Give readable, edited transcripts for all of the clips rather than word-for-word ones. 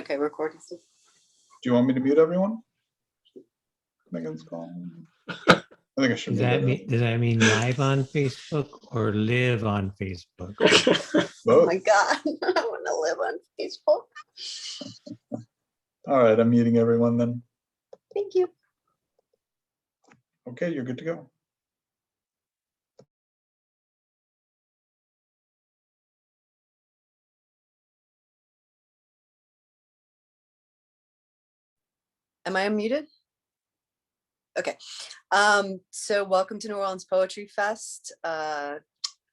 Okay, recording. Do you want me to mute everyone? Megan's calling. I think I should. Does that mean live on Facebook or live on Facebook? Oh my God, I want to live on Facebook. All right, I'm muting everyone then. Thank you. Okay, you're good to go. Am I unmuted? Okay. So welcome to New Orleans Poetry Fest. I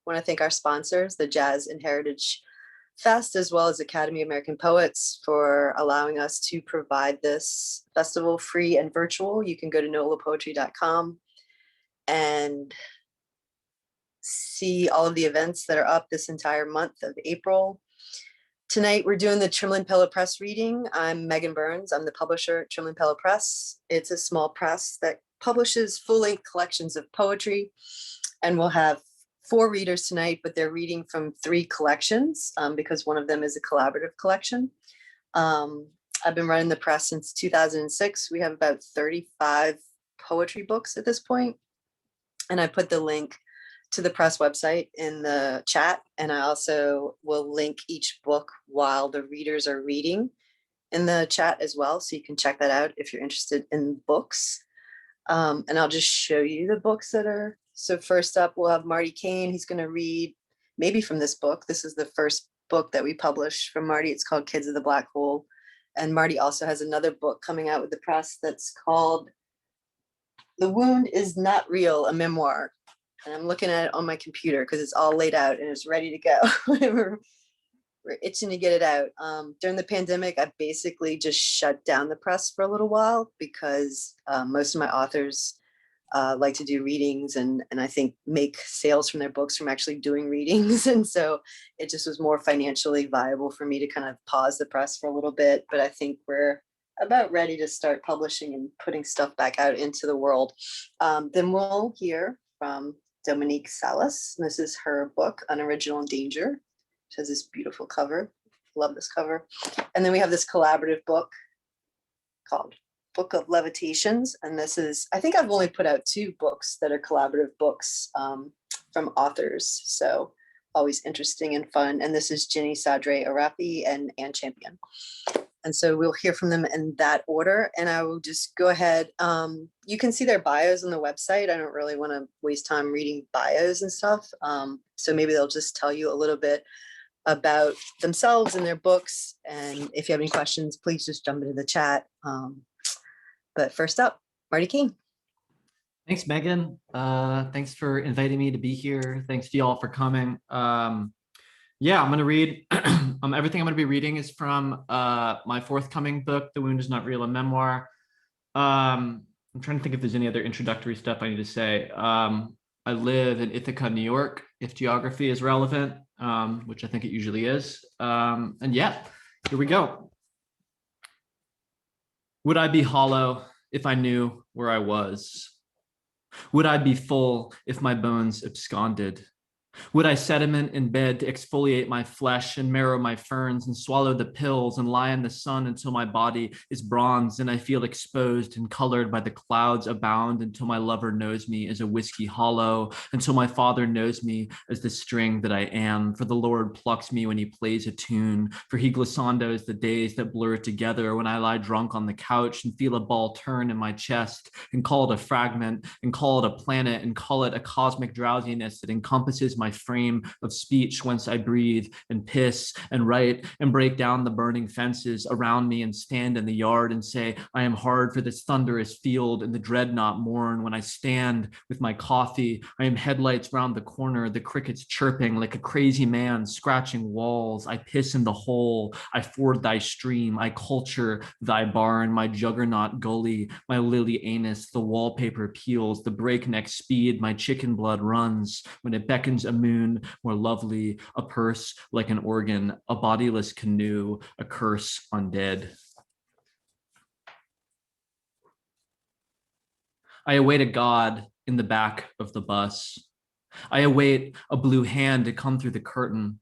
want to thank our sponsors, the Jazz and Heritage Fest, as well as Academy of American Poets, for allowing us to provide this festival free and virtual. You can go to nolapoetry.com and see all of the events that are up this entire month of April. Tonight, we're doing the Trembling Pillow press reading. I'm Megan Burns. I'm the publisher at Trembling Pillow Press. It's a small press that publishes full-length collections of poetry. And we'll have 4 readers tonight, but they're reading from 3 collections because one of them is a collaborative collection. I've been running the press since 2006. We have about 35 poetry books at this point. And I put the link to the press website in the chat. And I also will link each book while the readers are reading in the chat as well. So you can check that out if you're interested in books. And I'll just show you the books that are. So first up, we'll have Marty Cain. He's going to read maybe from this book. This is the first book that we published from Marty. It's called Kids of the Black Hole. And Marty also has another book coming out with the press that's called The Wound is Not Real, a memoir. And I'm looking at it on my computer because it's all laid out and it's ready to go. we're itching to get it out. During the pandemic, I basically just shut down the press for a little while because most of my authors like to do readings and I think make sales from their books from actually doing readings. And so it just was more financially viable for me to kind of pause the press for a little bit. But I think we're about ready to start publishing and putting stuff back out into the world. Then we'll hear from Dominique Salas. This is her book, Unoriginal in Danger, which has this beautiful cover. Love this cover. And then we have this collaborative book called Book of Levitations. And this is, I think I've only put out 2 books that are collaborative books from authors. So always interesting and fun. And this is Jenny Sadre-Orafai and Ann Champion. And so we'll hear from them in that order. And I will just go ahead. You can see their bios on the website. I don't really want to waste time reading bios and stuff. So maybe they'll just tell you a little bit about themselves and their books. And if you have any questions, please just jump into the chat. But first up, Marty Cain. Thanks, Megan. Thanks for inviting me to be here. Thanks to you all for coming. Yeah, I'm going to read, everything I'm going to be reading is from my forthcoming book, The Wound is Not Real, a memoir. I'm trying to think if there's any other introductory stuff I need to say. I live in Ithaca, New York, if geography is relevant, which I think it usually is. And yeah, here we go. Would I be hollow if I knew where I was? Would I be full if my bones absconded? Would I sediment in bed to exfoliate my flesh and marrow my ferns and swallow the pills and lie in the sun until my body is bronzed and I feel exposed and colored by the clouds abound until my lover knows me as a whiskey hollow, until my father knows me as the string that I am, for the Lord plucks me when he plays a tune, for he glissandos the days that blur together when I lie drunk on the couch and feel a ball turn in my chest and call it a fragment and call it a planet and call it a cosmic drowsiness that encompasses my frame of speech whence I breathe and piss and write and break down the burning fences around me and stand in the yard and say, I am hard for this thunderous field and the dreadnought mourn. When I stand with my coffee, I am headlights round the corner, the crickets chirping like a crazy man scratching walls. I piss in the hole, I ford thy stream, I culture thy barn, my juggernaut gully, my lily anus, the wallpaper peels, the breakneck speed, my chicken blood runs when it beckons a moon more lovely, a purse like an organ, a bodiless canoe, a curse on dead. I await a god in the back of the bus. I await a blue hand to come through the curtain.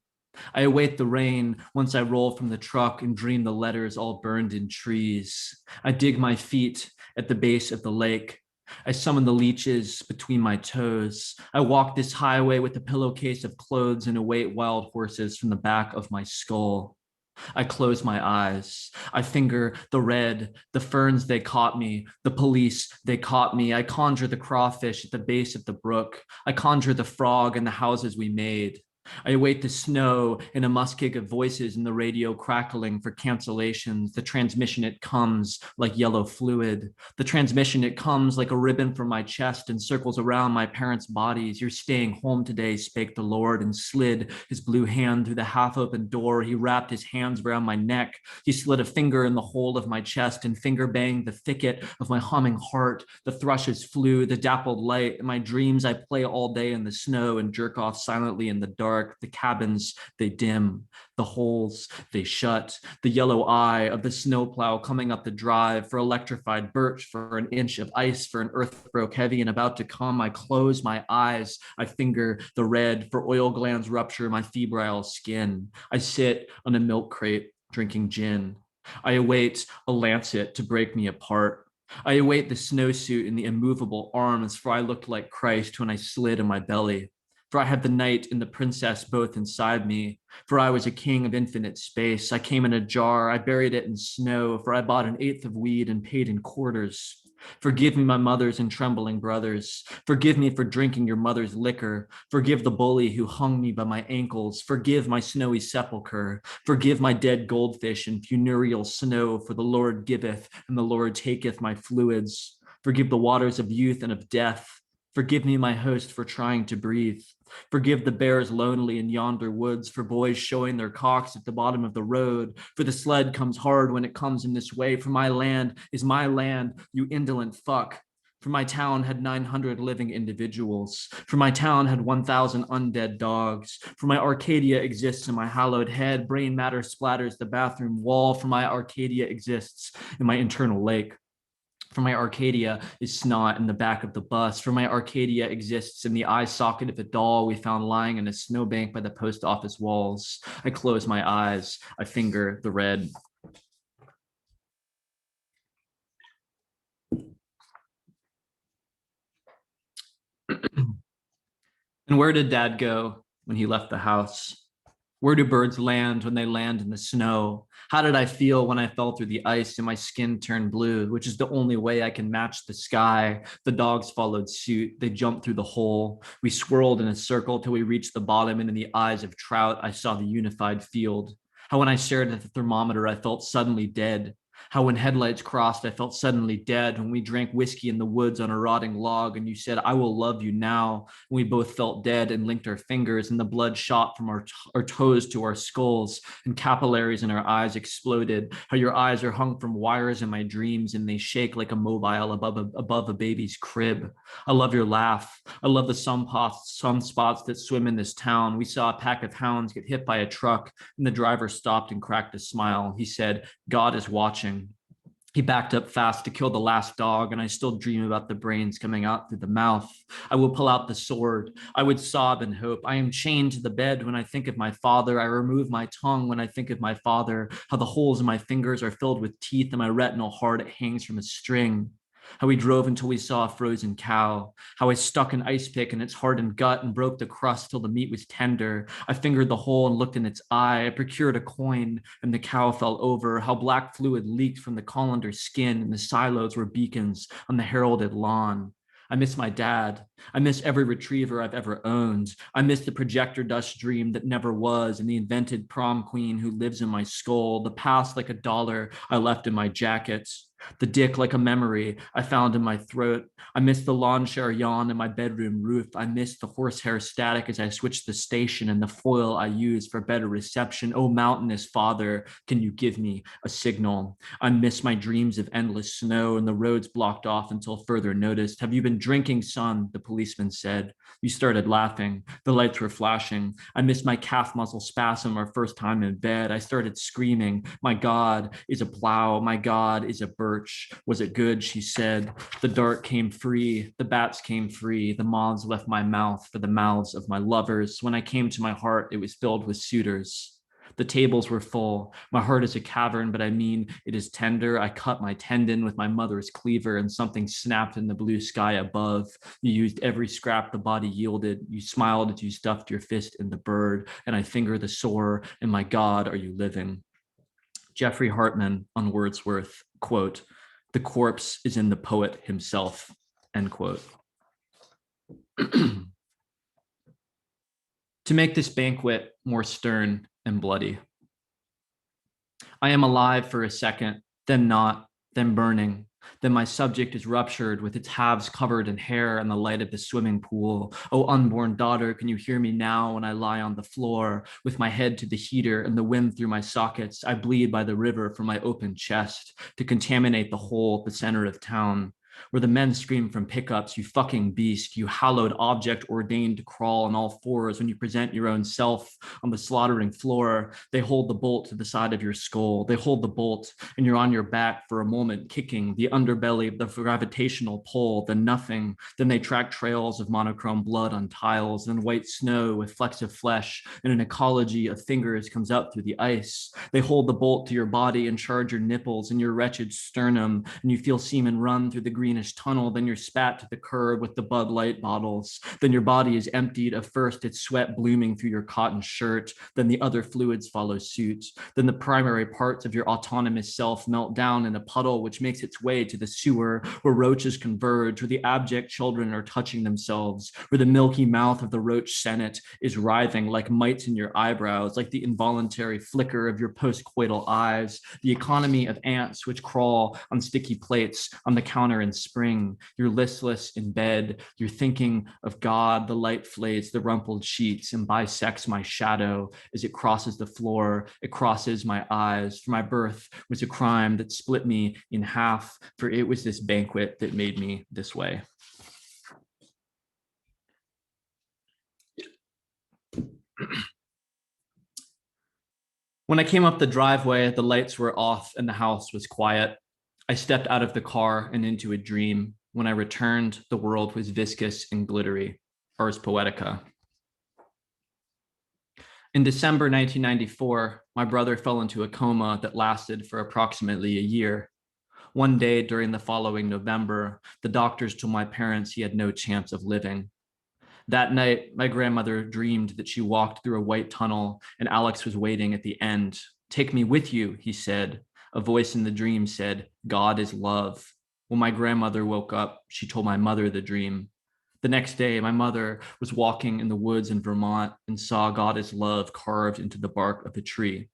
I await the rain once I roll from the truck and dream the letters all burned in trees. I dig my feet at the base of the lake. I summon the leeches between my toes. I walk this highway with a pillowcase of clothes and await wild horses from the back of my skull. I close my eyes. I finger the red, the ferns, they caught me. The police, they caught me. I conjure the crawfish at the base of the brook. I conjure the frog and the houses we made. I await the snow and a muskeg of voices in the radio crackling for cancellations. The transmission, it comes like yellow fluid. The transmission, it comes like a ribbon from my chest and circles around my parents' bodies. You're staying home today, spake the Lord, and slid his blue hand through the half-open door. He wrapped his hands around my neck. He slid a finger in the hole of my chest and finger banged the thicket of my humming heart. The thrushes flew, the dappled light. In my dreams, I play all day in the snow and jerk off silently in the dark. The cabins, they dim. The holes, they shut. The yellow eye of the snowplow coming up the drive for electrified birch, for an inch of ice, for an earth broke heavy and about to come. I close my eyes. I finger the red for oil glands rupture my febrile skin. I sit on a milk crate drinking gin. I await a lancet to break me apart. I await the snowsuit and the immovable arms, for I looked like Christ when I slid in my belly. For I had the knight and the princess both inside me. For I was a king of infinite space. I came in a jar, I buried it in snow. For I bought an eighth of weed and paid in quarters. Forgive me, my mothers and trembling brothers. Forgive me for drinking your mother's liquor. Forgive the bully who hung me by my ankles. Forgive my snowy sepulcher. Forgive my dead goldfish in funereal snow. For the Lord giveth and the Lord taketh my fluids. Forgive the waters of youth and of death. Forgive me, my host, for trying to breathe. Forgive the bears lonely in yonder woods, for boys showing their cocks at the bottom of the road. For the sled comes hard when it comes in this way. For my land is my land, you indolent fuck. For my town had 900 living individuals. For my town had 1,000 undead dogs. For my Arcadia exists in my hallowed head. Brain matter splatters the bathroom wall. For my Arcadia exists in my internal lake. For my Arcadia is snot in the back of the bus. For my Arcadia exists in the eye socket of a doll we found lying in a snowbank by the post office walls. I close my eyes. I finger the red. And where did Dad go when he left the house? Where do birds land when they land in the snow? How did I feel when I fell through the ice and my skin turned blue, which is the only way I can match the sky? The dogs followed suit. They jumped through the hole. We swirled in a circle till we reached the bottom, and in the eyes of trout, I saw the unified field. How when I stared at the thermometer, I felt suddenly dead. How when headlights crossed, I felt suddenly dead. When we drank whiskey in the woods on a rotting log and you said, I will love you now. And we both felt dead and linked our fingers and the blood shot from our toes to our skulls and capillaries in our eyes exploded. How your eyes are hung from wires in my dreams and they shake like a mobile above a baby's crib. I love your laugh. I love the sunspots that swim in this town. We saw a pack of hounds get hit by a truck and the driver stopped and cracked a smile. He said, God is watching. He backed up fast to kill the last dog, and I still dream about the brains coming out through the mouth. I will pull out the sword. I would sob in hope. I am chained to the bed when I think of my father. I remove my tongue when I think of my father. How the holes in my fingers are filled with teeth, and my retinal heart, it hangs from a string. How we drove until we saw a frozen cow. How I stuck an ice pick in its hardened gut and broke the crust till the meat was tender. I fingered the hole and looked in its eye. I procured a coin and the cow fell over. How black fluid leaked from the colander's skin and the silos were beacons on the heralded lawn. I miss my dad. I miss every retriever I've ever owned. I miss the projector dust dream that never was and the invented prom queen who lives in my skull. The past like a dollar I left in my jacket. The dick like a memory I found in my throat. I miss the lawn chair yawn in my bedroom roof. I miss the horsehair static as I switched the station and the foil I used for better reception. Oh, mountainous father, can you give me a signal? I miss my dreams of endless snow and the roads blocked off until further notice. Have you been drinking, son? The policeman said. You started laughing. The lights were flashing. I missed my calf muscle spasm our first time in bed. I started screaming. My God is a plow. My God is a bird. perch. Was it good? She said. The dark came free. The bats came free. The moths left my mouth for the mouths of my lovers. When I came to my heart, it was filled with suitors. The tables were full. My heart is a cavern, but I mean it is tender. I cut my tendon with my mother's cleaver, and something snapped in the blue sky above. You used every scrap the body yielded. You smiled as you stuffed your fist in the bird, and I finger the sore, and my God, are you living? Jeffrey Hartman on Wordsworth, quote, "The corpse is in the poet himself," end quote. To make this banquet more stern and bloody. I am alive for a second, then not, then burning. Then my subject is ruptured with its halves covered in hair and the light of the swimming pool. Oh, unborn daughter, can you hear me now when I lie on the floor with my head to the heater and the wind through my sockets? I bleed by the river from my open chest to contaminate the hole at the center of town. Where the men scream from pickups, "You fucking beast, you hallowed object ordained to crawl on all fours when you present your own self on the slaughtering floor." They hold the bolt to the side of your skull. They hold the bolt and you're on your back for a moment, kicking the underbelly of the gravitational pull, then nothing. Then they track trails of monochrome blood on tiles, then white snow with flecks of flesh, and an ecology of fingers comes up through the ice. They hold the bolt to your body and charge your nipples and your wretched sternum, and you feel semen run through the greenish tunnel. Then you're spat to the curb with the Bud Light bottles. Then your body is emptied of first its sweat blooming through your cotton shirt. Then the other fluids follow suit. Then the primary parts of your autonomous self melt down in a puddle which makes its way to the sewer where roaches converge, where the abject children are touching themselves, where the milky mouth of the roach senate is writhing like mites in your eyebrows, like the involuntary flicker of your postcoital eyes, the economy of ants which crawl on sticky plates on the counter in spring. You're listless in bed. You're thinking of God. The light flays the rumpled sheets and bisects my shadow as it crosses the floor. It crosses my eyes. For my birth was a crime that split me in half, for it was this banquet that made me this way. When I came up the driveway, the lights were off and the house was quiet. I stepped out of the car and into a dream. When I returned, the world was viscous and glittery. Ars Poetica. In December 1994, my brother fell into a coma that lasted for approximately a year. One day during the following November, the doctors told my parents he had no chance of living. That night, my grandmother dreamed that she walked through a white tunnel and Alex was waiting at the end. "Take me with you," he said. A voice in the dream said, "God is love." When my grandmother woke up, she told my mother the dream. The next day, my mother was walking in the woods in Vermont and saw "God is love" carved into the bark of a tree.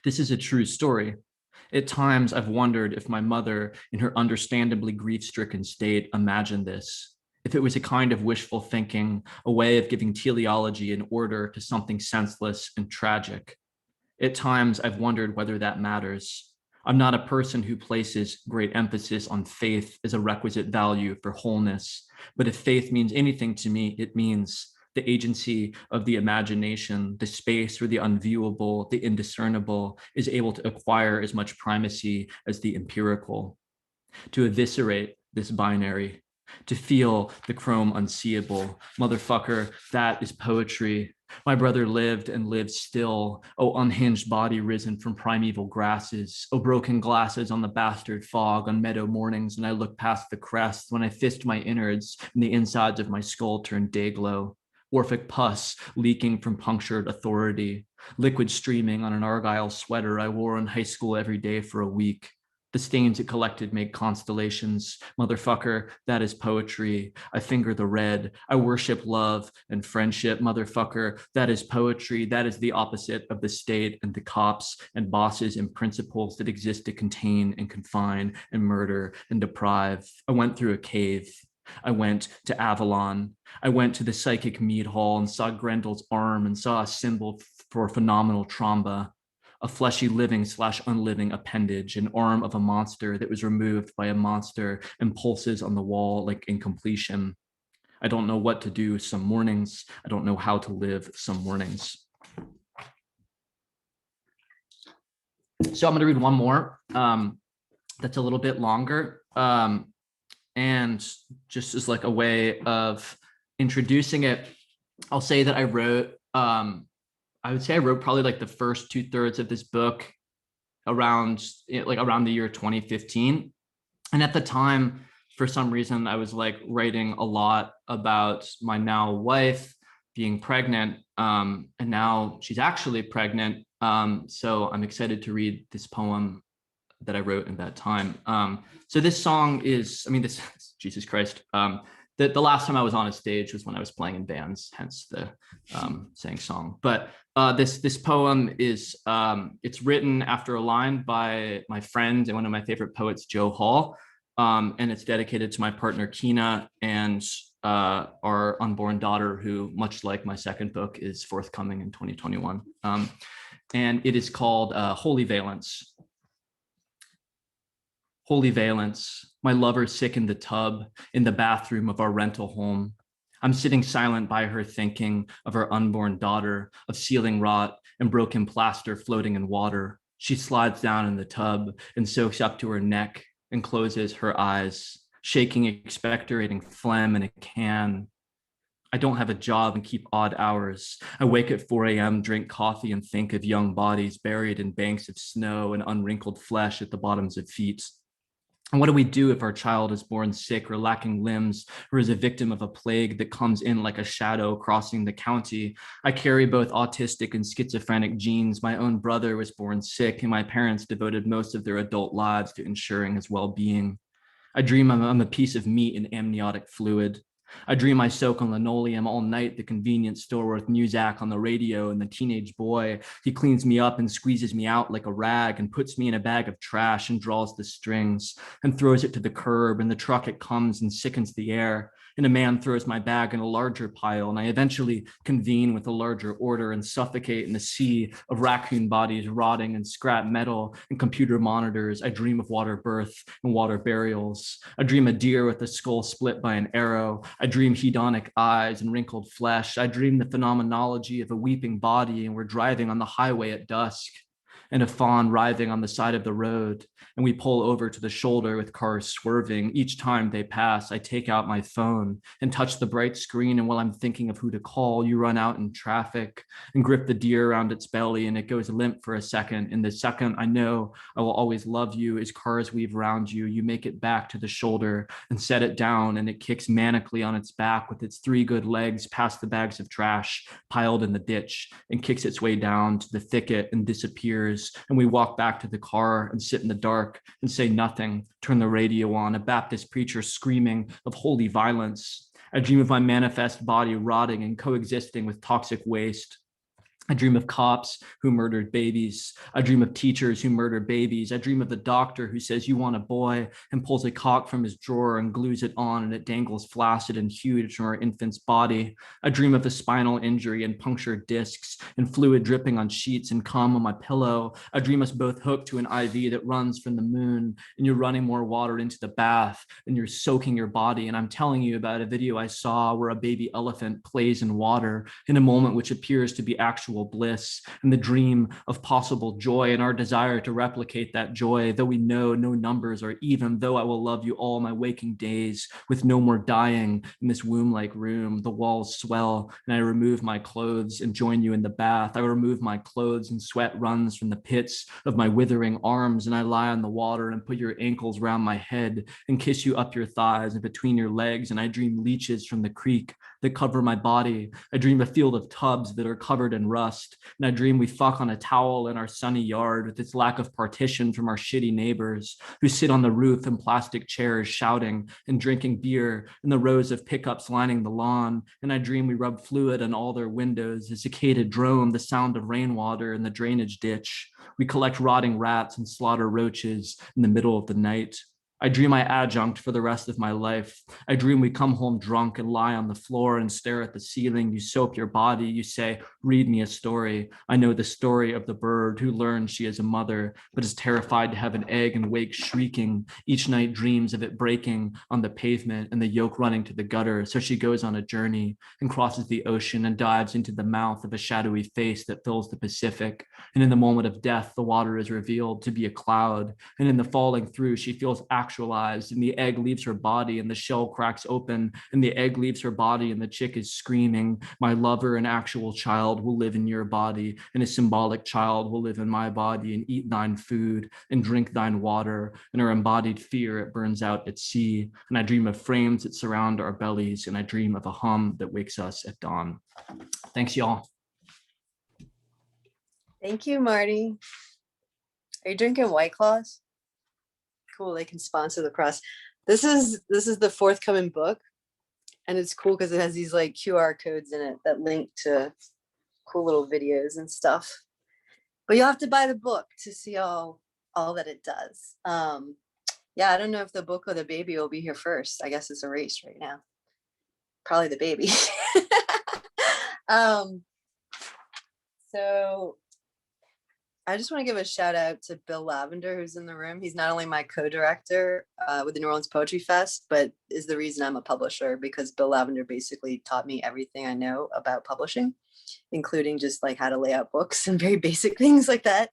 This is a true story. At times, I've wondered if my mother, in her understandably grief-stricken state, imagined this. If it was a kind of wishful thinking, a way of giving teleology an order to something senseless and tragic. At times, I've wondered whether that matters. I'm not a person who places great emphasis on faith as a requisite value for wholeness, but if faith means anything to me, it means the agency of the imagination, the space where the unviewable, the indiscernible is able to acquire as much primacy as the empirical. To eviscerate this binary, to feel the chrome unseeable. Motherfucker, that is poetry. My brother lived and lives still. Oh, unhinged body risen from primeval grasses. Oh, broken glasses on the bastard fog on meadow mornings, and I look past the crest when I fist my innards and the insides of my skull turn day-glow. Orphic pus leaking from punctured authority. Liquid streaming on an Argyle sweater I wore in high school every day for a week. The stains it collected made constellations. Motherfucker, that is poetry. I finger the red. I worship love and friendship. Motherfucker, that is poetry. That is the opposite of the state and the cops and bosses and principles that exist to contain and confine and murder and deprive. I went through a cave. I went to Avalon. I went to the psychic mead hall and saw Grendel's arm and saw a symbol for phenomenal trauma. A fleshy living/unliving appendage, an arm of a monster that was removed by a monster and pulses on the wall like incompletion. I don't know what to do some mornings. I don't know how to live some mornings. So I'm going to read one more. that's a little bit longer. And just as like a way of introducing it, I'll say that I wrote, I would say I wrote probably like the first 2/3 of this book around the year 2015. And at the time, for some reason, I was like writing a lot about my now wife being pregnant, and now she's actually pregnant. So I'm excited to read this poem that I wrote in that time. So this song is, this, Jesus Christ. The last time I was on a stage was when I was playing in bands, hence the saying song. But this poem is, it's written after a line by my friend and one of my favorite poets, Joe Hall. And it's dedicated to my partner, Kina, and our unborn daughter, who, much like my second book, is forthcoming in 2021. And it is called Holy Valence. Holy Valence, my lover sick in the tub in the bathroom of our rental home. I'm sitting silent by her thinking of her unborn daughter, of ceiling rot and broken plaster floating in water. She slides down in the tub and soaks up to her neck and closes her eyes, shaking expectorating phlegm in a can. I don't have a job and keep odd hours. I wake at 4 a.m., drink coffee and think of young bodies buried in banks of snow and unwrinkled flesh at the bottoms of feet. And what do we do if our child is born sick or lacking limbs, or is a victim of a plague that comes in like a shadow crossing the county? I carry both autistic and schizophrenic genes. My own brother was born sick, and my parents devoted most of their adult lives to ensuring his well-being. I dream I'm a piece of meat in amniotic fluid. I dream I soak on linoleum all night, the convenience store with Muzak on the radio, and the teenage boy. He cleans me up and squeezes me out like a rag and puts me in a bag of trash and draws the strings and throws it to the curb. And the truck, it comes and sickens the air. And a man throws my bag in a larger pile, and I eventually convene with a larger order and suffocate in a sea of raccoon bodies rotting in scrap metal and computer monitors. I dream of water birth and water burials. I dream a deer with a skull split by an arrow. I dream hedonic eyes and wrinkled flesh. I dream the phenomenology of a weeping body, and we're driving on the highway at dusk, and a fawn writhing on the side of the road, and we pull over to the shoulder with cars swerving. Each time they pass, I take out my phone and touch the bright screen, and while I'm thinking of who to call, you run out in traffic and grip the deer around its belly, and it goes limp for a second. In the second I know I will always love you, as cars weave around you, you make it back to the shoulder and set it down, and it kicks manically on its back with its 3 good legs past the bags of trash piled in the ditch, and kicks its way down to the thicket and disappears. And we walk back to the car and sit in the dark and say nothing, turn the radio on, a Baptist preacher screaming of holy violence. I dream of my manifest body rotting and coexisting with toxic waste. I dream of cops who murdered babies. I dream of teachers who murder babies. I dream of the doctor who says, "You want a boy," and pulls a cock from his drawer and glues it on, and it dangles flaccid and huge from our infant's body. I dream of a spinal injury and punctured discs and fluid dripping on sheets and cum on my pillow. I dream us both hooked to an IV that runs from the moon, and you're running more water into the bath, and you're soaking your body. And I'm telling you about a video I saw where a baby elephant plays in water in a moment which appears to be actual bliss, and the dream of possible joy, and our desire to replicate that joy, though we know no numbers are even, though I will love you all my waking days, with no more dying in this womb-like room. The walls swell, and I remove my clothes and join you in the bath. I remove my clothes, and sweat runs from the pits of my withering arms, and I lie on the water and put your ankles round my head and kiss you up your thighs and between your legs, and I dream leeches from the creek that cover my body. I dream a field of tubs that are covered in rust, and I dream we fuck on a towel in our sunny yard with its lack of partition from our shitty neighbors who sit on the roof in plastic chairs shouting and drinking beer, and the rows of pickups lining the lawn. And I dream we rub fluid on all their windows, a cicada drone, the sound of rainwater in the drainage ditch. We collect rotting rats and slaughter roaches in the middle of the night. I dream I adjunct for the rest of my life. I dream we come home drunk and lie on the floor and stare at the ceiling. You soap your body. You say, read me a story. I know the story of the bird who learns she is a mother, but is terrified to have an egg and wakes shrieking. Each night dreams of it breaking on the pavement and the yolk running to the gutter. So she goes on a journey and crosses the ocean and dives into the mouth of a shadowy face that fills the Pacific. And in the moment of death, the water is revealed to be a cloud. And in the falling through, she feels actualized, and the egg leaves her body and the shell cracks open, and the egg leaves her body and the chick is screaming, my lover, an actual child, will live in your body, and a symbolic child will live in my body and eat thine food and drink thine water, and her embodied fear, it burns out at sea. And I dream of frames that surround our bellies, and I dream of a hum that wakes us at dawn. Thanks, y'all. Thank you, Marty. Are you drinking White Claws? Cool, they can sponsor the press. This is the forthcoming book, and it's cool because it has these like QR codes in it that link to cool little videos and stuff. But you'll have to buy the book to see all that it does. Yeah, I don't know if the book or the baby will be here first. I guess it's a race right now. Probably the baby. So I just want to give a shout out to Bill Lavender, who's in the room. He's not only my co-director with the New Orleans Poetry Fest, but is the reason I'm a publisher, because Bill Lavender basically taught me everything I know about publishing, including just like how to lay out books and very basic things like that.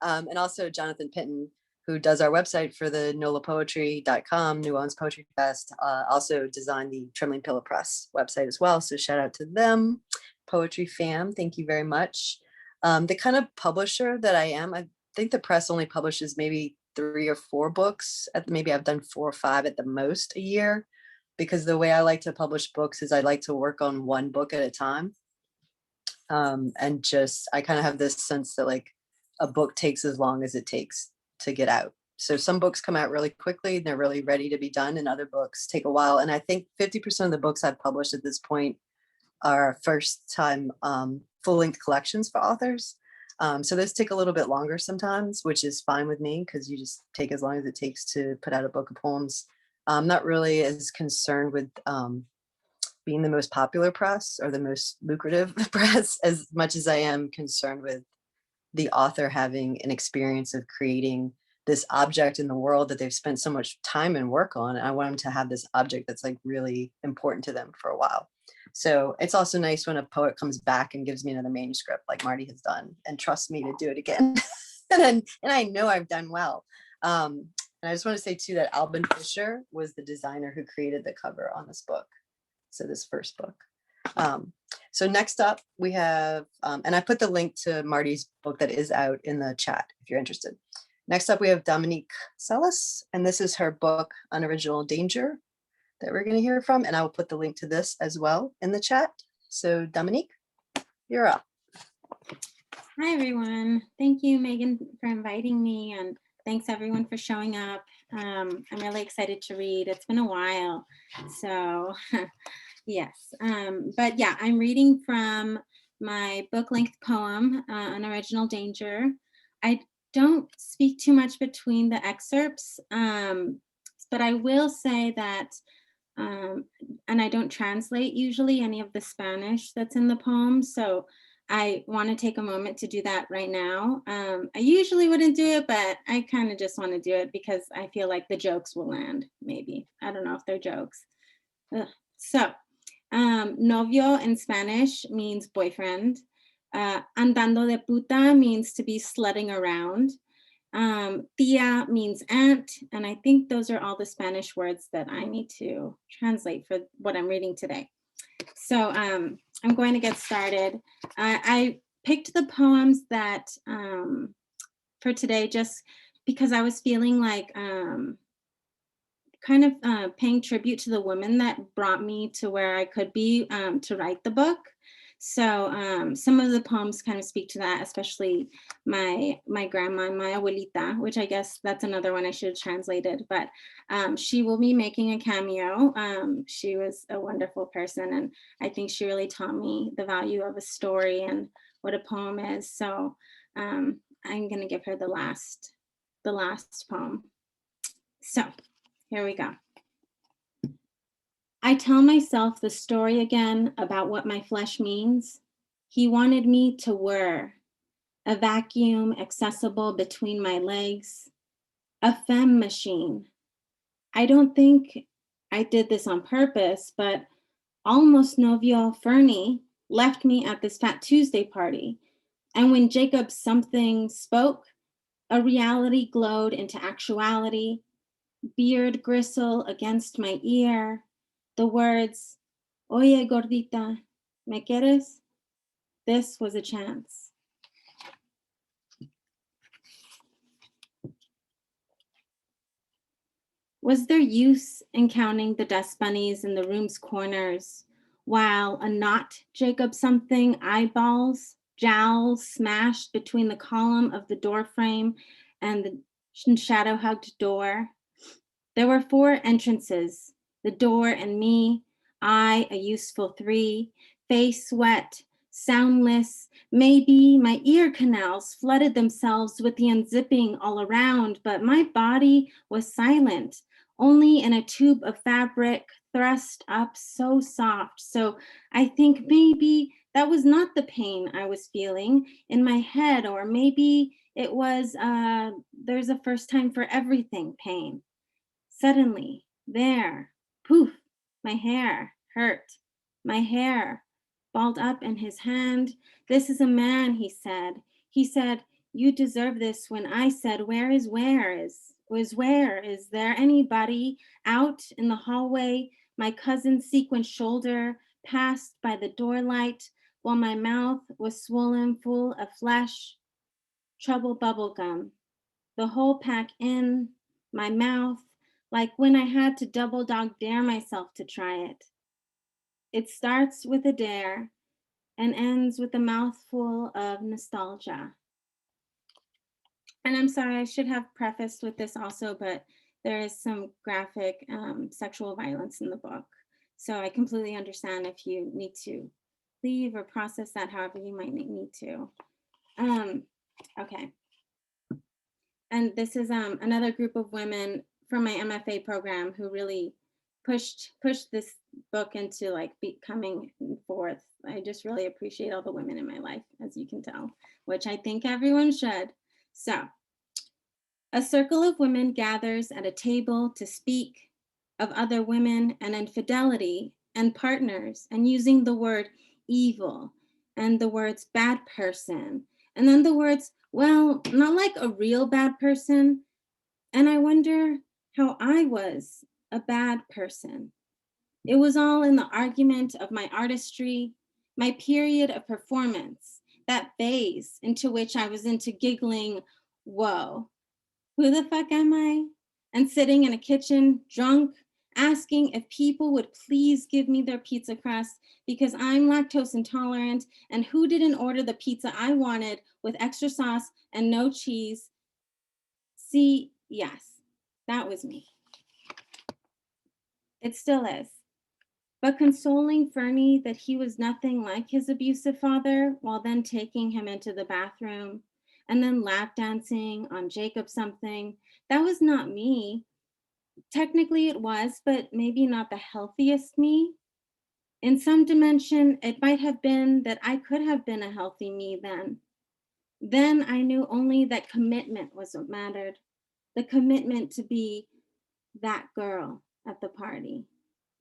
And also Jonathan Pinton, who does our website for the nolapoetry.com, New Orleans Poetry Fest, also designed the Trembling Pillow Press website as well. So shout out to them. Poetry fam, thank you very much. The kind of publisher that I am, I think the press only publishes maybe 3 or 4 books. Maybe I've done 4 or 5 at the most a year, because the way I like to publish books is I like to work on one book at a time. And just, I kind of have this sense that like a book takes as long as it takes to get out. So some books come out really quickly and they're really ready to be done, and other books take a while. And I think 50% of the books I've published at this point are first time full-length collections for authors. So those take a little bit longer sometimes, which is fine with me, because you just take as long as it takes to put out a book of poems. I'm not really as concerned with being the most popular press or the most lucrative press as much as I am concerned with the author having an experience of creating this object in the world that they've spent so much time and work on. And I want them to have this object that's like really important to them for a while. So it's also nice when a poet comes back and gives me another manuscript like Marty has done and trusts me to do it again. and I know I've done well. And I just want to say too that Albin Fisher was the designer who created the cover on this book. So this first book. So next up we have, and I put the link to Marty's book that is out in the chat if you're interested. Next up we have Dominique Salas, and this is her book, Unoriginal Danger, that we're going to hear from, and I will put the link to this as well in the chat. So Dominique, you're up. Hi everyone. Thank you, Megan, for inviting me, and thanks everyone for showing up. I'm really excited to read. It's been a while, so yes. But yeah, I'm reading from my book-length poem, Unoriginal Danger. I don't speak too much between the excerpts, but I will say that and I don't translate usually any of the Spanish that's in the poem. So I want to take a moment to do that right now. I usually wouldn't do it, but I kind of just want to do it because I feel like the jokes will land, maybe. I don't know if they're jokes. So, novio in Spanish means boyfriend. Andando de puta means to be sledding around. Tia means aunt, and I think those are all the Spanish words that I need to translate for what I'm reading today. So I'm going to get started. I picked the poems that for today just because I was feeling like kind of paying tribute to the women that brought me to where I could be to write the book. So some of the poems kind of speak to that, especially my grandma, my abuelita, which I guess that's another one I should have translated, but she will be making a cameo. She was a wonderful person, and I think she really taught me the value of a story and what a poem is. So I'm gonna give her the last poem. So Here we go. I tell myself the story again about what my flesh means. He wanted me to whir, a vacuum accessible between my legs, a femme machine. I don't think I did this on purpose, but almost Novio Fernie left me at this Fat Tuesday party. And when Jacob something spoke, a reality glowed into actuality, beard gristle against my ear, the words, Oye, gordita, ¿me quieres? This was a chance. Was there use in counting the dust bunnies in the room's corners while a not Jacob something eyeballs, jowls smashed between the column of the door frame and the shadow hugged door? There were 4 entrances, the door and me, I a useful 3, face wet, soundless. Maybe my ear canals flooded themselves with the unzipping all around, but my body was silent, only in a tube of fabric thrust up so soft. So I think maybe that was not the pain I was feeling in my head, or maybe it was there's a first time for everything pain. Suddenly, there, poof, my hair hurt. My hair balled up in his hand. This is a man, he said. He said, you deserve this when I said, where is where? Is there anybody out in the hallway? My cousin's sequined shoulder passed by the door light while my mouth was swollen full of flesh. Trouble bubble gum. The whole pack in my mouth, like when I had to double dog dare myself to try it. It starts with a dare and ends with a mouthful of nostalgia. And I'm sorry, I should have prefaced with this also, but there is some graphic sexual violence in the book. So I completely understand if you need to leave or process that however you might need to. Okay. And this is another group of women from my MFA program who really pushed this book into like coming forth. I just really appreciate all the women in my life, as you can tell, which I think everyone should. So, a circle of women gathers at a table to speak of other women and infidelity and partners, and using the word evil and the words bad person, and then the words, well, not like a real bad person. And I wonder how I was a bad person. It was all in the argument of my artistry, my period of performance, that phase into which I was into giggling, whoa, who the fuck am I? And sitting in a kitchen, drunk, asking if people would please give me their pizza crust because I'm lactose intolerant, and who didn't order the pizza I wanted with extra sauce and no cheese. See, yes, that was me. It still is. But consoling Fernie that he was nothing like his abusive father, while then taking him into the bathroom and then lap dancing on Jacob something, that was not me. Technically it was, but maybe not the healthiest me. In some dimension, it might have been that I could have been a healthy me then. Then I knew only that commitment was what mattered. The commitment to be that girl at the party.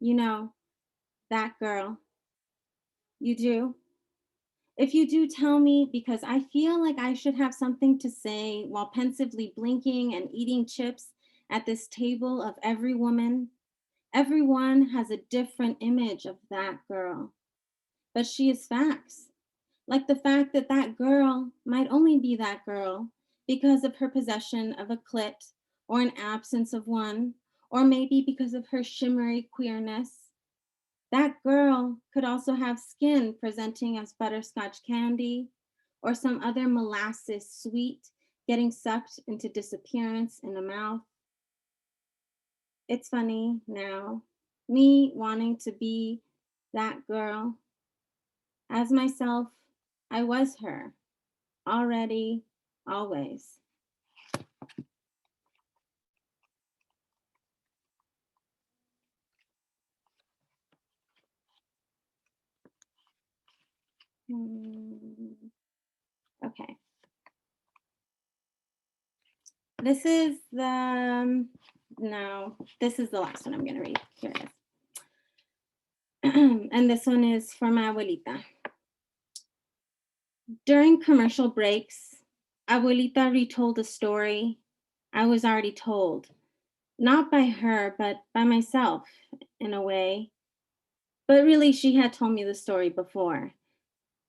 You know, that girl. You do? If you do, tell me, because I feel like I should have something to say while pensively blinking and eating chips at this table of every woman. Everyone has a different image of that girl, but she is facts. Like the fact that that girl might only be that girl because of her possession of a clit or an absence of one, or maybe because of her shimmery queerness. That girl could also have skin presenting as butterscotch candy, or some other molasses sweet getting sucked into disappearance in a mouth. It's funny now, me wanting to be that girl. As myself, I was her, already, always. Okay. This is the, no, this is the last one I'm going to read. Here it is. And this one is for my abuelita. During commercial breaks, abuelita retold a story I was already told, not by her, but by myself in a way. But really, she had told me the story before.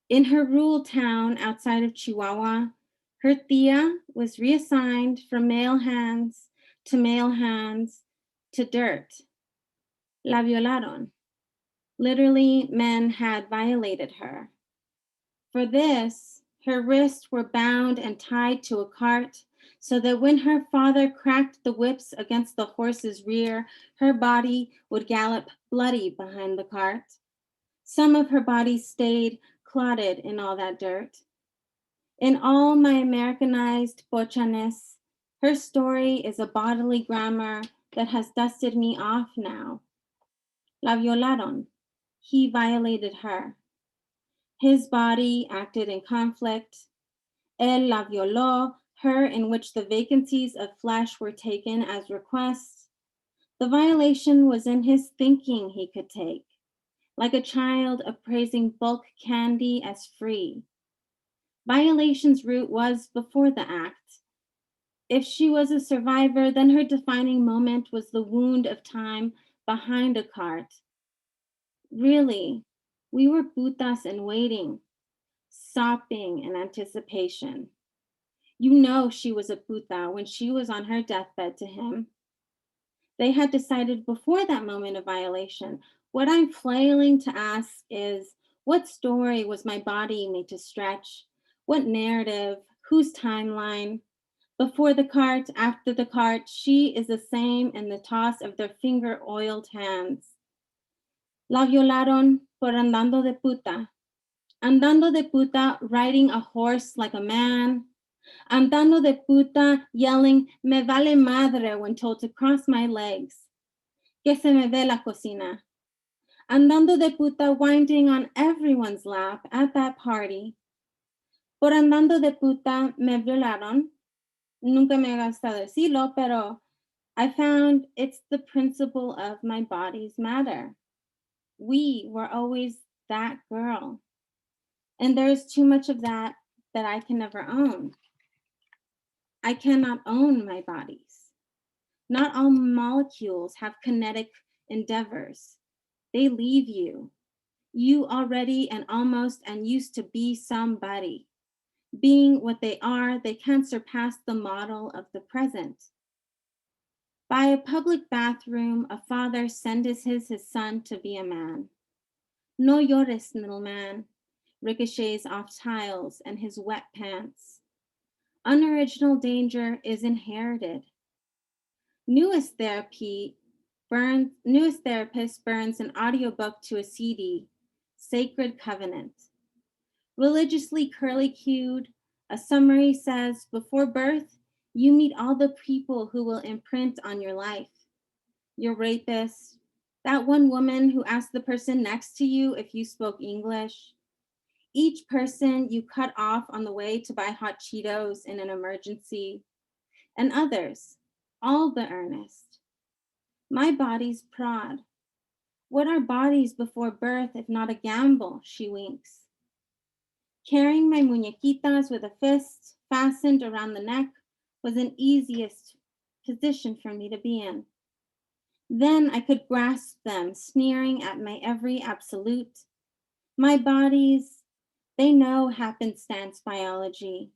In her rural town outside of Chihuahua, her tia was reassigned from male hands to dirt. La violaron. Literally, men had violated her. For this, her wrists were bound and tied to a cart so that when her father cracked the whips against the horse's rear, her body would gallop bloody behind the cart. Some of her body stayed clotted in all that dirt. In all my Americanized bochaness, her story is a bodily grammar that has dusted me off now. La violaron. He violated her. His body acted in conflict. Él la violó, her in which the vacancies of flesh were taken as requests. The violation was in his thinking he could take, like a child appraising bulk candy as free. Violation's root was before the act. If she was a survivor, then her defining moment was the wound of time behind a cart. Really, we were putas in waiting, sopping in anticipation. You know she was a puta when she was on her deathbed to him. They had decided before that moment of violation. What I'm flailing to ask is, what story was my body made to stretch? What narrative? Whose timeline? Before the cart, after the cart, she is the same in the toss of their finger-oiled hands. La violaron por andando de puta. Andando de puta, riding a horse like a man. Andando de puta, yelling, me vale madre when told to cross my legs. Que se me ve la cocina. Andando de puta, winding on everyone's lap at that party. Por andando de puta, me violaron. Nunca me he gastado decirlo, pero I found it's the principle of my body's matter. We were always that girl. And there's too much of that I can never own. I cannot own my bodies. Not all molecules have kinetic endeavors. They leave you. You already and almost and used to be somebody. Being what they are, they can't surpass the model of the present. By a public bathroom, a father sentences his son to be a man. No llores, little man, ricochets off tiles and his wet pants. Unoriginal danger is inherited. Newest therapist burns an audiobook to a CD, Sacred Covenant. Religiously curly-cued, a summary says, before birth, you meet all the people who will imprint on your life. Your rapist, that one woman who asked the person next to you if you spoke English, each person you cut off on the way to buy hot Cheetos in an emergency, and others, all the earnest. My body's prod. What are bodies before birth if not a gamble, she winks. Carrying my muñequitas with a fist fastened around the neck was an easiest position for me to be in. Then I could grasp them, sneering at my every absolute. My bodies, they know happenstance biology,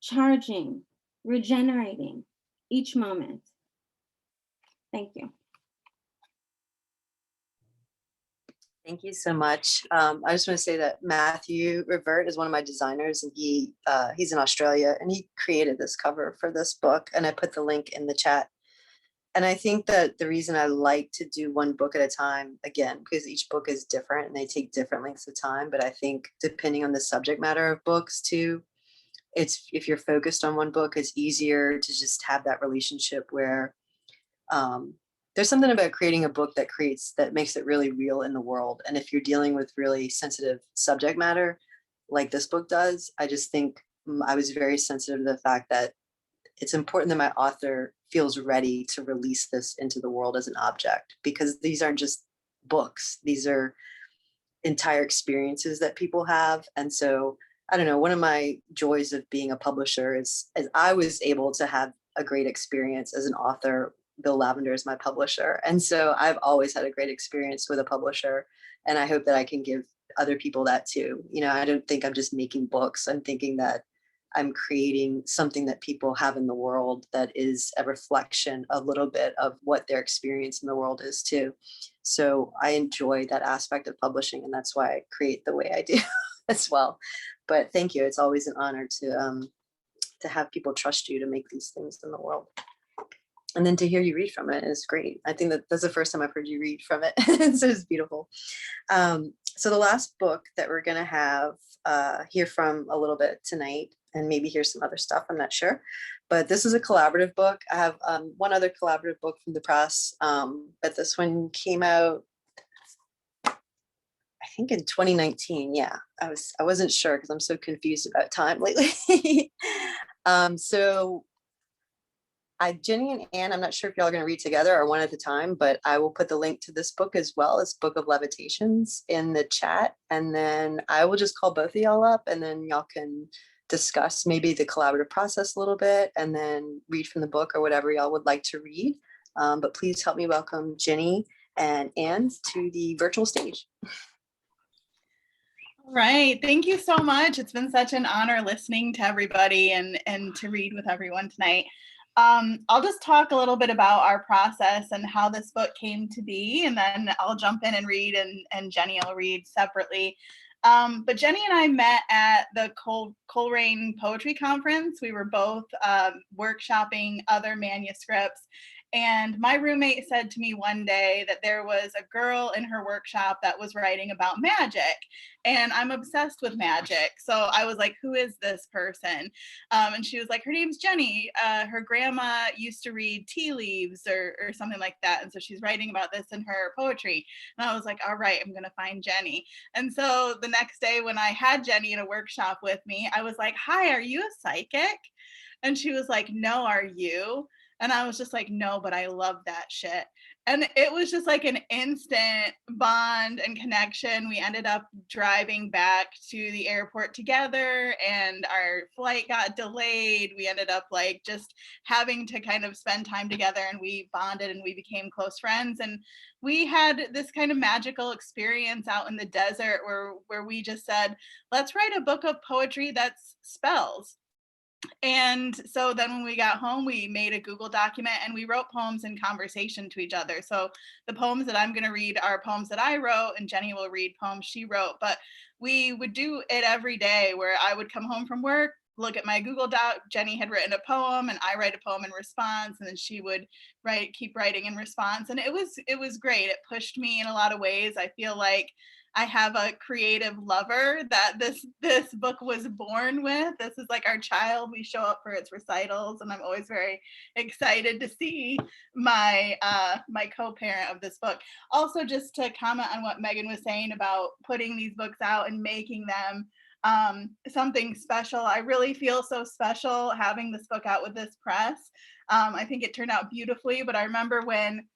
charging, regenerating each moment. Thank you. Thank you so much. I just want to say that Matthew Revert is one of my designers, and he's in Australia, and he created this cover for this book, and I put the link in the chat. And I think that the reason I like to do one book at a time, again, because each book is different and they take different lengths of time, but I think depending on the subject matter of books too, it's, if you're focused on one book, it's easier to just have that relationship where there's something about creating a book that makes it really real in the world. And if you're dealing with really sensitive subject matter, like this book does. I just think I was very sensitive to the fact that it's important that my author feels ready to release this into the world as an object, because these aren't just books. These are entire experiences that people have. And so, I don't know, one of my joys of being a publisher is I was able to have a great experience as an author. Bill Lavender is my publisher. And so I've always had a great experience with a publisher. And I hope that I can give other people that too. You know, I don't think I'm just making books. I'm thinking that I'm creating something that people have in the world that is a reflection a little bit of what their experience in the world is too. So I enjoy that aspect of publishing, and that's why I create the way I do as well. But thank you. It's always an honor to have people trust you to make these things in the world. And then to hear you read from it is great. I think that that's the first time I've heard you read from it. So it's beautiful. So the last book that we're going to have hear from a little bit tonight, and maybe hear some other stuff, I'm not sure. But this is a collaborative book. I have one other collaborative book from the press, but this one came out, I think, in 2019. Yeah, I wasn't sure because I'm so confused about time lately. So Jenny and Anne, I'm not sure if y'all are going to read together or one at a time, but I will put the link to this book as well as Book of Levitations in the chat. And then I will just call both of y'all up, and then y'all can discuss maybe the collaborative process a little bit, and then read from the book or whatever y'all would like to read. But please help me welcome Jenny and Anne to the virtual stage. Right. Thank you so much. It's been such an honor listening to everybody and to read with everyone tonight. I'll just talk a little bit about our process and how this book came to be, and then I'll jump in and read, and Jenny will read separately. But Jenny and I met at the Coleraine Poetry Conference. We were both workshopping other manuscripts. And my roommate said to me one day that there was a girl in her workshop that was writing about magic. And I'm obsessed with magic. So I was like, who is this person? And she was like, her name's Jenny. Her grandma used to read tea leaves or something like that. And so she's writing about this in her poetry. And I was like, all right, I'm going to find Jenny. And so the next day when I had Jenny in a workshop with me, I was like, hi, are you a psychic? And she was like, no, are you? And I was just like, no, but I love that shit. And it was just like an instant bond and connection. We ended up driving back to the airport together, and our flight got delayed. We ended up like just having to kind of spend time together, and we bonded and we became close friends. And we had this kind of magical experience out in the desert where we just said, let's write a book of poetry that's spells. And so then when we got home, we made a Google document and we wrote poems in conversation to each other. So the poems that I'm going to read are poems that I wrote, and Jenny will read poems she wrote. But we would do it every day, where I would come home from work, look at my Google Doc. Jenny had written a poem and I write a poem in response, and then she would keep writing in response. And it was great. It pushed me in a lot of ways. I feel like I have a creative lover that this book was born with. This is like our child. We show up for its recitals, and I'm always very excited to see my my co-parent of this book. Also, just to comment on what Megan was saying about putting these books out and making them something special. I really feel so special having this book out with this press. I think it turned out beautifully, but I remember when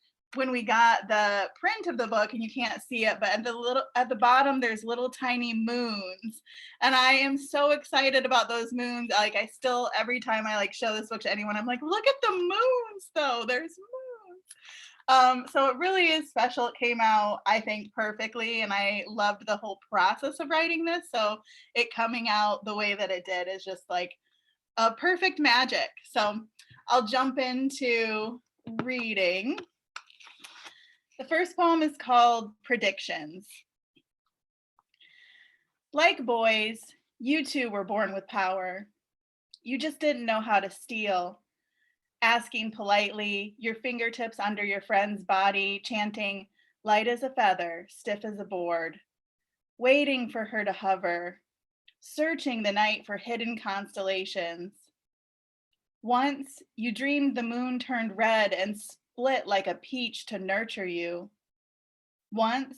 we got the print of the book, and you can't see it, but at the bottom there's little tiny moons, and I am so excited about those moons. Like, I still, every time I like show this book to anyone, I'm like, look at the moons though, there's moons. So it really is special. It came out, I think, perfectly, and I loved the whole process of writing this. So it coming out the way that it did is just like a perfect magic. So I'll jump into reading. The first poem is called Predictions. Like boys, you too were born with power. You just didn't know how to steal. Asking politely, your fingertips under your friend's body, chanting, light as a feather, stiff as a board. Waiting for her to hover, searching the night for hidden constellations. Once, you dreamed the moon turned red and split like a peach to nurture you. Once,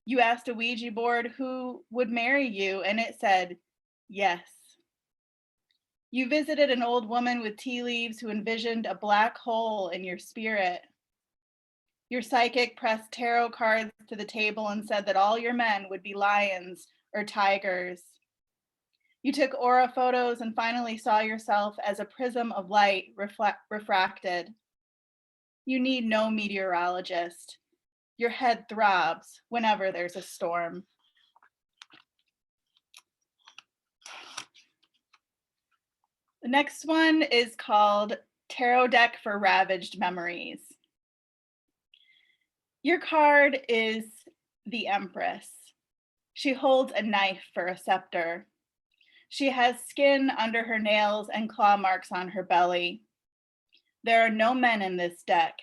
you asked a Ouija board who would marry you, and it said, Yes. You visited an old woman with tea leaves who envisioned a black hole in your spirit. Your psychic pressed tarot cards to the table and said that all your men would be lions or tigers. You took aura photos and finally saw yourself as a prism of light refracted. You need no meteorologist. Your head throbs whenever there's a storm. The next one is called Tarot Deck for Ravaged Memories. Your card is the Empress. She holds a knife for a scepter. She has skin under her nails and claw marks on her belly. There are no men in this deck,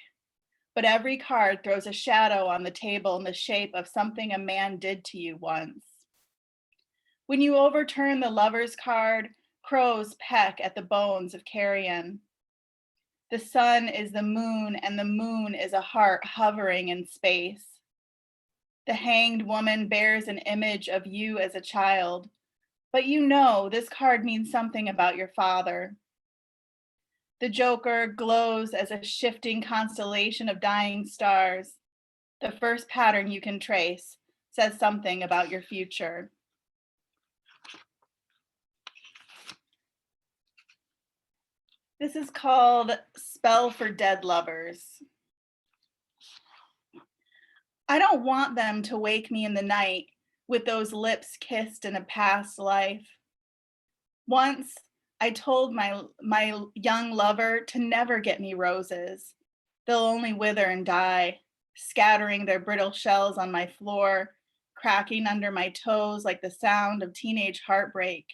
but every card throws a shadow on the table in the shape of something a man did to you once. When you overturn the Lover's card, crows peck at the bones of carrion. The sun is the moon, and the moon is a heart hovering in space. The Hanged Woman bears an image of you as a child, but you know this card means something about your father. The Joker glows as a shifting constellation of dying stars. The first pattern you can trace says something about your future. This is called Spell for Dead Lovers. I don't want them to wake me in the night with those lips kissed in a past life. Once I told my young lover to never get me roses. They'll only wither and die, scattering their brittle shells on my floor, cracking under my toes like the sound of teenage heartbreak.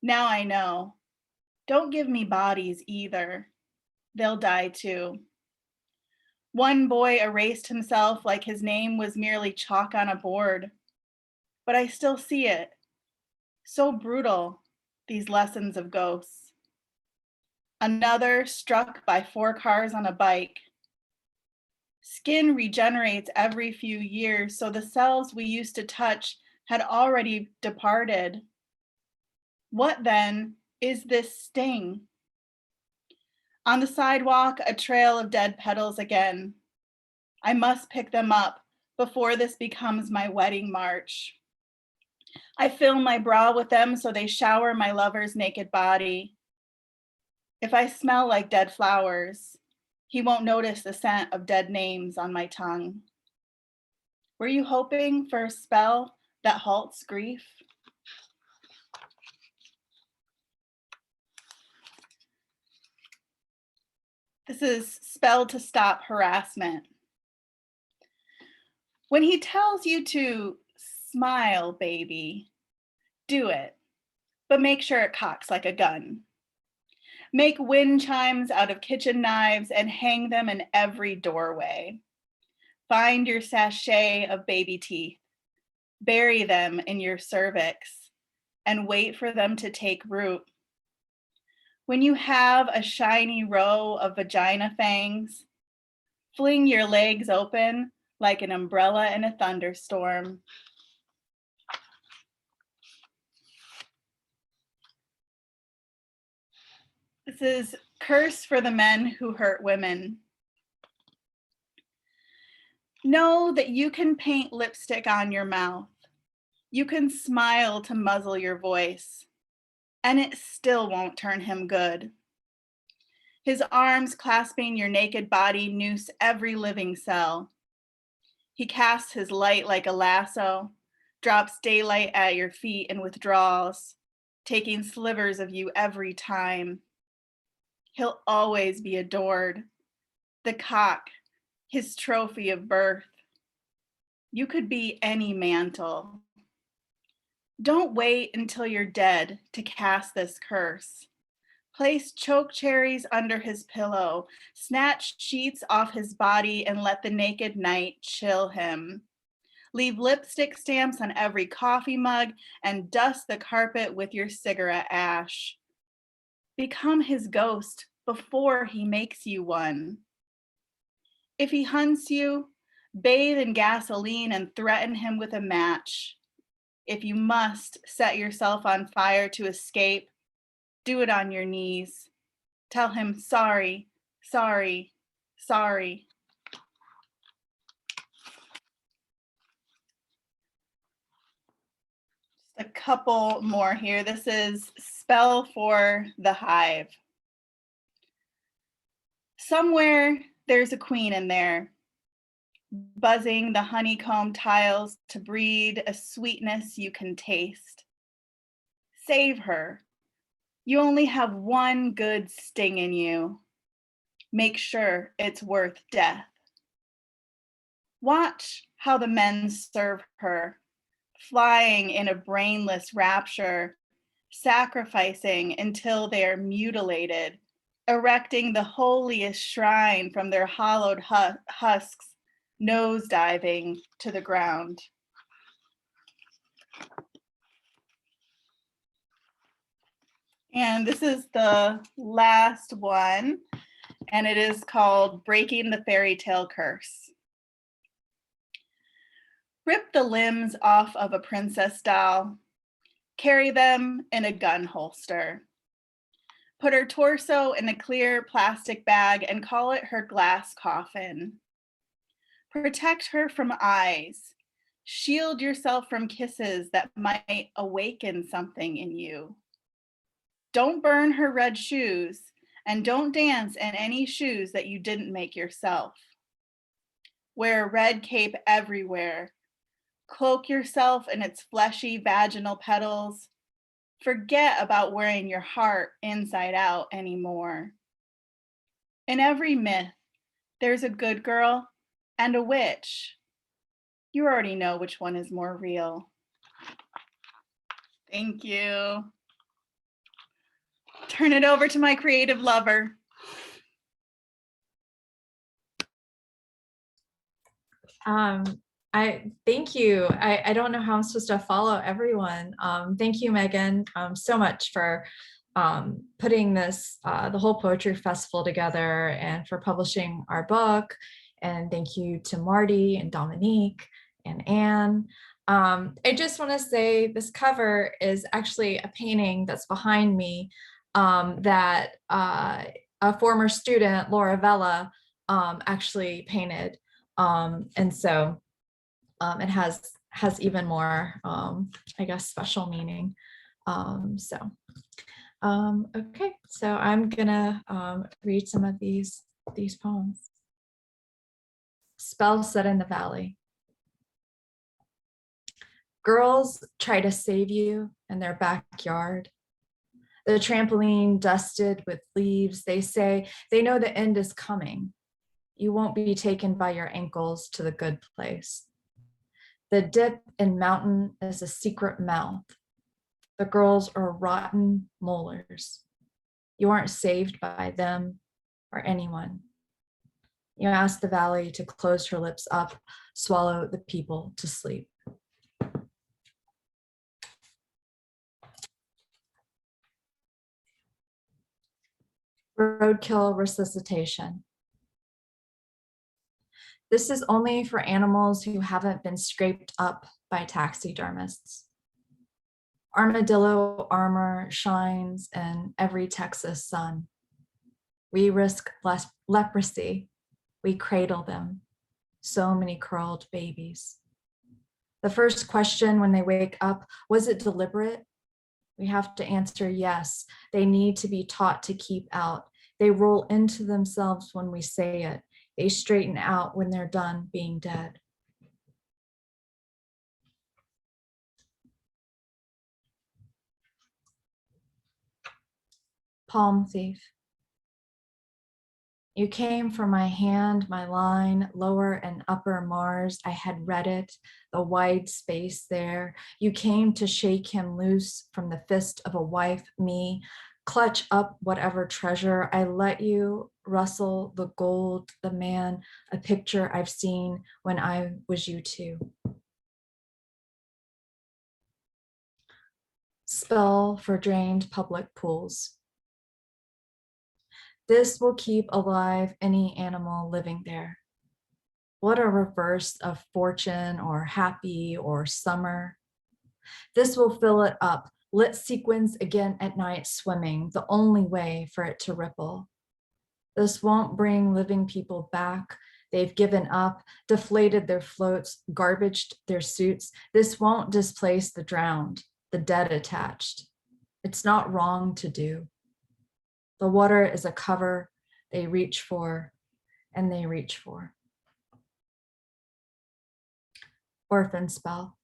Now I know. Don't give me bodies either. They'll die too. One boy erased himself like his name was merely chalk on a board, but I still see it. So brutal, these lessons of ghosts. Another struck by 4 cars on a bike. Skin regenerates every few years, so the cells we used to touch had already departed. What then is this sting? On the sidewalk, a trail of dead petals again. I must pick them up before this becomes my wedding march. I fill my bra with them so they shower my lover's naked body. If I smell like dead flowers, he won't notice the scent of dead names on my tongue. Were you hoping for a spell that halts grief? This is Spell to Stop Harassment. When he tells you to smile, baby, do it, but make sure it cocks like a gun. Make wind chimes out of kitchen knives and hang them in every doorway. Find your sachet of baby teeth, bury them in your cervix, and wait for them to take root. When you have a shiny row of vagina fangs, fling your legs open like an umbrella in a thunderstorm. This is Curse for the Men Who Hurt Women. Know that you can paint lipstick on your mouth. You can smile to muzzle your voice, and it still won't turn him good. His arms clasping your naked body noose every living cell. He casts his light like a lasso, drops daylight at your feet and withdraws, taking slivers of you every time. He'll always be adored. The cock, his trophy of birth. You could be any mantle. Don't wait until you're dead to cast this curse. Place choke cherries under his pillow, snatch sheets off his body, and let the naked night chill him. Leave lipstick stamps on every coffee mug and dust the carpet with your cigarette ash. Become his ghost before he makes you one. If he hunts you, bathe in gasoline and threaten him with a match. If you must set yourself on fire to escape, do it on your knees. Tell him sorry, sorry, sorry. A couple more here. This is Spell for the Hive. Somewhere there's a queen in there, buzzing the honeycomb tiles to breed a sweetness you can taste. Save her. You only have one good sting in you. Make sure it's worth death. Watch how the men serve her, flying in a brainless rapture, sacrificing until they are mutilated, erecting the holiest shrine from their hollowed husks, nosediving to the ground. And this is the last one, and it is called Breaking the Fairy Tale Curse. Rip the limbs off of a princess doll, carry them in a gun holster. Put her torso in a clear plastic bag and call it her glass coffin. Protect her from eyes. Shield yourself from kisses that might awaken something in you. Don't burn her red shoes, and don't dance in any shoes that you didn't make yourself. Wear a red cape everywhere. Cloak yourself in its fleshy vaginal petals. Forget about wearing your heart inside out anymore. In every myth, there's a good girl and a witch. You already know which one is more real. Thank you. Turn it over to my creative lover. I thank you. I don't know how I'm supposed to follow everyone. Thank you, Megan, so much for putting this, the whole poetry festival together and for publishing our book. And thank you to Marty and Dominique and Anne. I just want to say this cover is actually a painting that's behind me that a former student, Laura Vella, actually painted. And so it has even more, I guess, special meaning. Okay, so I'm gonna read some of these poems. Spell set in the valley. Girls try to save you in their backyard. The trampoline dusted with leaves. They say they know the end is coming. You won't be taken by your ankles to the good place. The dip in mountain is a secret mouth. The girls are rotten molars. You aren't saved by them or anyone. You ask the valley to close her lips up, swallow the people to sleep. Roadkill resuscitation. This is only for animals who haven't been scraped up by taxidermists. Armadillo armor shines in every Texas sun. We risk leprosy. We cradle them. So many curled babies. The first question when they wake up, was it deliberate? We have to answer yes. They need to be taught to keep out. They roll into themselves when we say it. They straighten out when they're done being dead. Palm thief. You came for my hand, my line, lower and upper Mars. I had read it, the wide space there. You came to shake him loose from the fist of a wife, me, clutch up whatever treasure. I let you rustle the gold, the man, a picture I've seen when I was you too. Spell for drained public pools. This will keep alive any animal living there. What a reverse of fortune or happy or summer. This will fill it up. Lit sequins again at night swimming, the only way for it to ripple. This won't bring living people back. They've given up, deflated their floats, garbaged their suits. This won't displace the drowned, the dead attached. It's not wrong to do. The water is a cover they reach for, and they reach for. Orphan spell.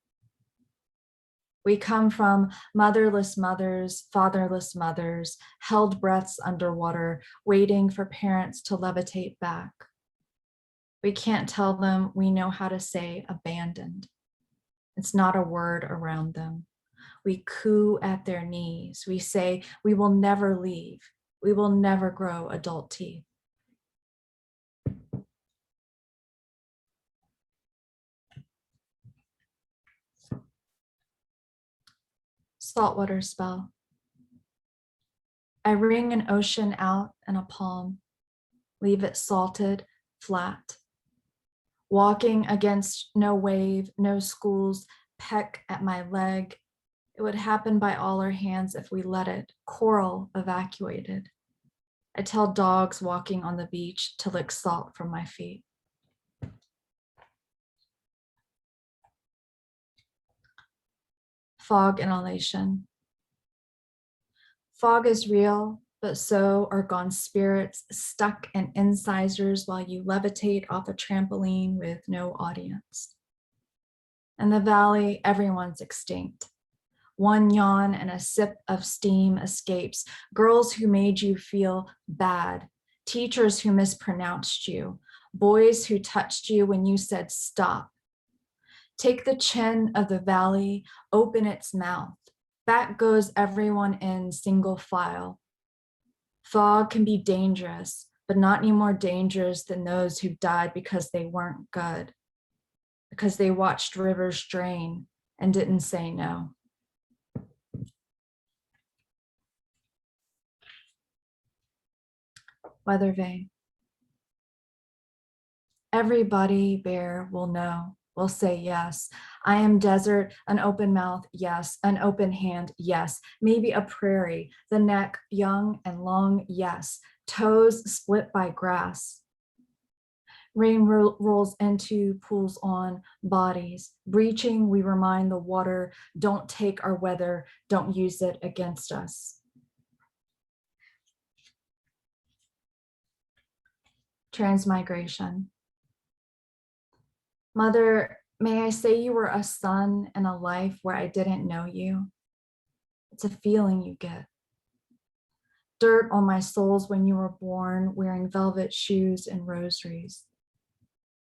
We come from motherless mothers, fatherless mothers, held breaths underwater, waiting for parents to levitate back. We can't tell them we know how to say abandoned. It's not a word around them. We coo at their knees. We say, we will never leave. We will never grow adult teeth. Saltwater spell. I wring an ocean out in a palm, leave it salted, flat. Walking against no wave, no schools, peck at my leg. It would happen by all our hands if we let it, coral evacuated. I tell dogs walking on the beach to lick salt from my feet. Fog inhalation. Fog is real, but so are gone spirits stuck in incisors while you levitate off a trampoline with no audience. In the valley, everyone's extinct. One yawn and a sip of steam escapes. Girls who made you feel bad, teachers who mispronounced you, boys who touched you when you said stop. Take the chin of the valley, open its mouth. Back goes everyone in single file. Fog can be dangerous, but not any more dangerous than those who died because they weren't good, because they watched rivers drain and didn't say no. Weather vane. Everybody there will know, will say yes. I am desert, an open mouth, yes. An open hand, yes. Maybe a prairie, the neck young and long, yes. Toes split by grass. Rain rolls into, pools on bodies. Breaching, we remind the water, don't take our weather, don't use it against us. Transmigration. Mother, may I say you were a son in a life where I didn't know you? It's a feeling you get. Dirt on my soles when you were born, wearing velvet shoes and rosaries.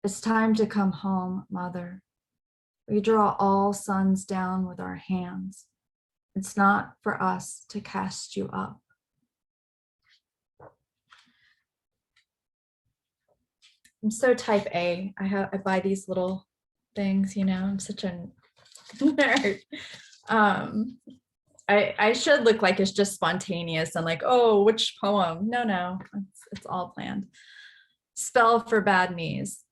It's time to come home, Mother. We draw all sons down with our hands. It's not for us to cast you up. I'm so type A. I buy these little things, you know, I'm such a nerd. I should look like it's just spontaneous and like, oh, which poem? No, it's all planned. Spell for bad knees.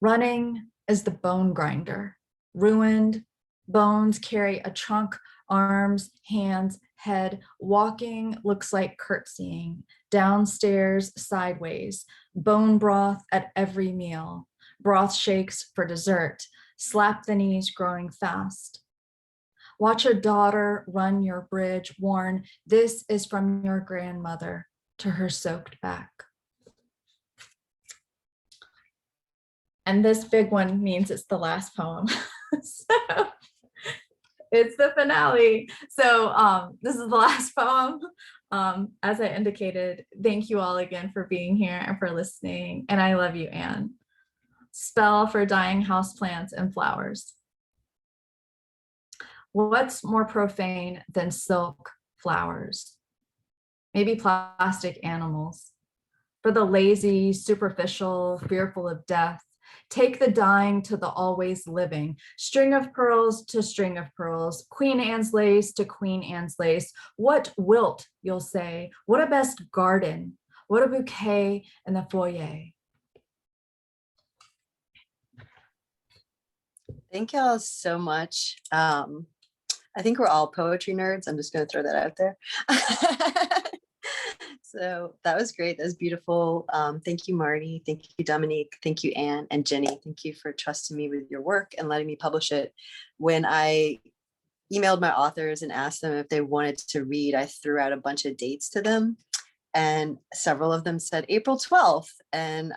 Running is the bone grinder. Ruined bones carry a trunk, arms, hands, head. Walking looks like curtsying. Downstairs, sideways. Bone broth at every meal. Broth shakes for dessert. Slap the knees growing fast. Watch a daughter run your bridge, warn, this is from your grandmother to her soaked back. And this big one means it's the last poem. So it's the finale. So this is the last poem. As I indicated, thank you all again for being here and for listening. And I love you, Anne. Spell for dying houseplants and flowers. What's more profane than silk flowers? Maybe plastic animals. For the lazy, superficial, fearful of death, take the dying to the always living. String of pearls to string of pearls. Queen Anne's lace to Queen Anne's lace. What wilt, you'll say? What a best garden? What a bouquet in the foyer? Thank y'all so much. I think we're all poetry nerds. I'm just going to throw that out there. So that was great. That was beautiful. Thank you, Marty. Thank you, Dominique. Thank you, Anne and Jenny. Thank you for trusting me with your work and letting me publish it. When I emailed my authors and asked them if they wanted to read, I threw out a bunch of dates to them. And several of them said April 12th. And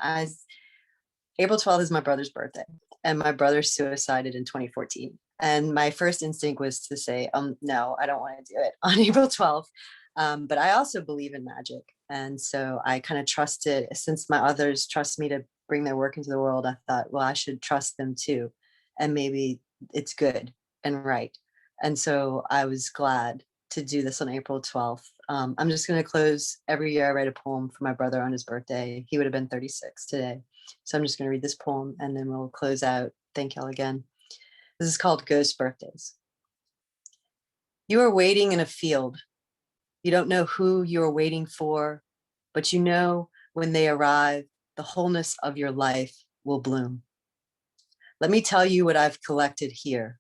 April 12th is my brother's birthday. And my brother suicided in 2014. And my first instinct was to say, no, I don't want to do it on April 12th. But I also believe in magic. And so I kind of trusted, since my others trust me to bring their work into the world, I thought, well, I should trust them too. And maybe it's good and right. And so I was glad to do this on April 12th. I'm just going to close. Every year I write a poem for my brother on his birthday. He would have been 36 today. So I'm just going to read this poem and then we'll close out. Thank y'all again. This is called Ghost Birthdays. You are waiting in a field. You don't know who you are waiting for, but you know when they arrive, the wholeness of your life will bloom. Let me tell you what I've collected here.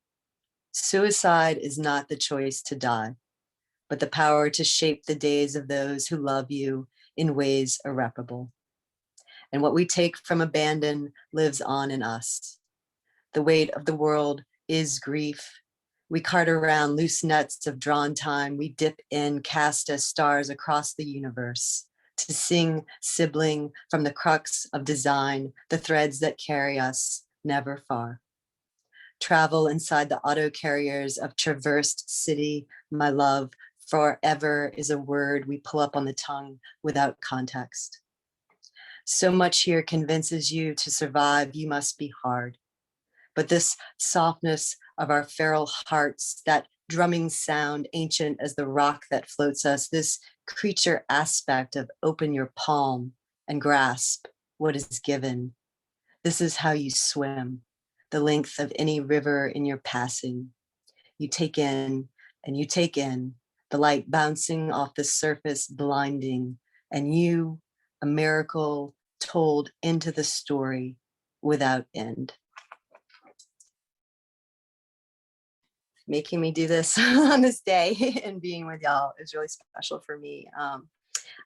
Suicide is not the choice to die, but the power to shape the days of those who love you in ways irreparable. And what we take from abandon lives on in us. The weight of the world is grief. We cart around loose nets of drawn time. We dip in, cast as stars across the universe to sing sibling from the crux of design, the threads that carry us never far. Travel inside the auto carriers of traversed city, my love, forever is a word we pull up on the tongue without context. So much here convinces you to survive, you must be hard. But this softness of our feral hearts, that drumming sound ancient as the rock that floats us, this creature aspect of open your palm and grasp what is given. This is how you swim, the length of any river in your passing. You take in and you take in, the light bouncing off the surface, blinding, and you, a miracle told into the story without end. Making me do this on this day and being with y'all is really special for me.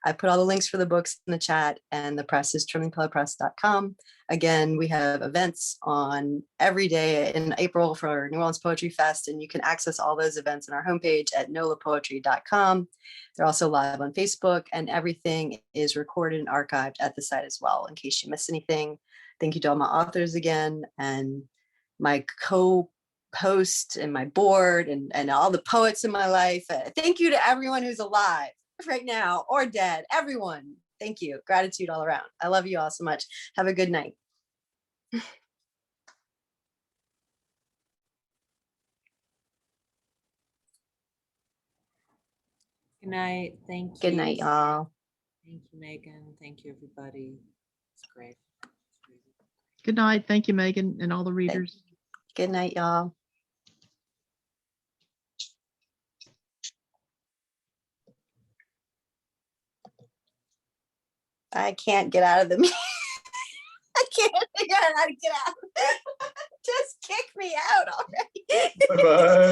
I put all the links for the books in the chat, and the press is tremblingpillowpress.com. Again, we have events on every day in April for New Orleans Poetry Fest, and you can access all those events on our homepage at nolapoetry.com. They're also live on Facebook, and everything is recorded and archived at the site as well, in case you miss anything. Thank you to all my authors again, and my co-host and my board and all the poets in my life. Thank you to everyone who's alive right now or dead, everyone. Thank you. Gratitude all around. I love you all so much. Have a good night. Good night. Thank you. Good night, y'all. Thank you, Megan. Thank you, everybody. It's great. Good night. Thank you, Megan, and all the readers. Good night, y'all. I can't get out of the meeting. I can't figure out how to get out. Just kick me out already. Bye-bye.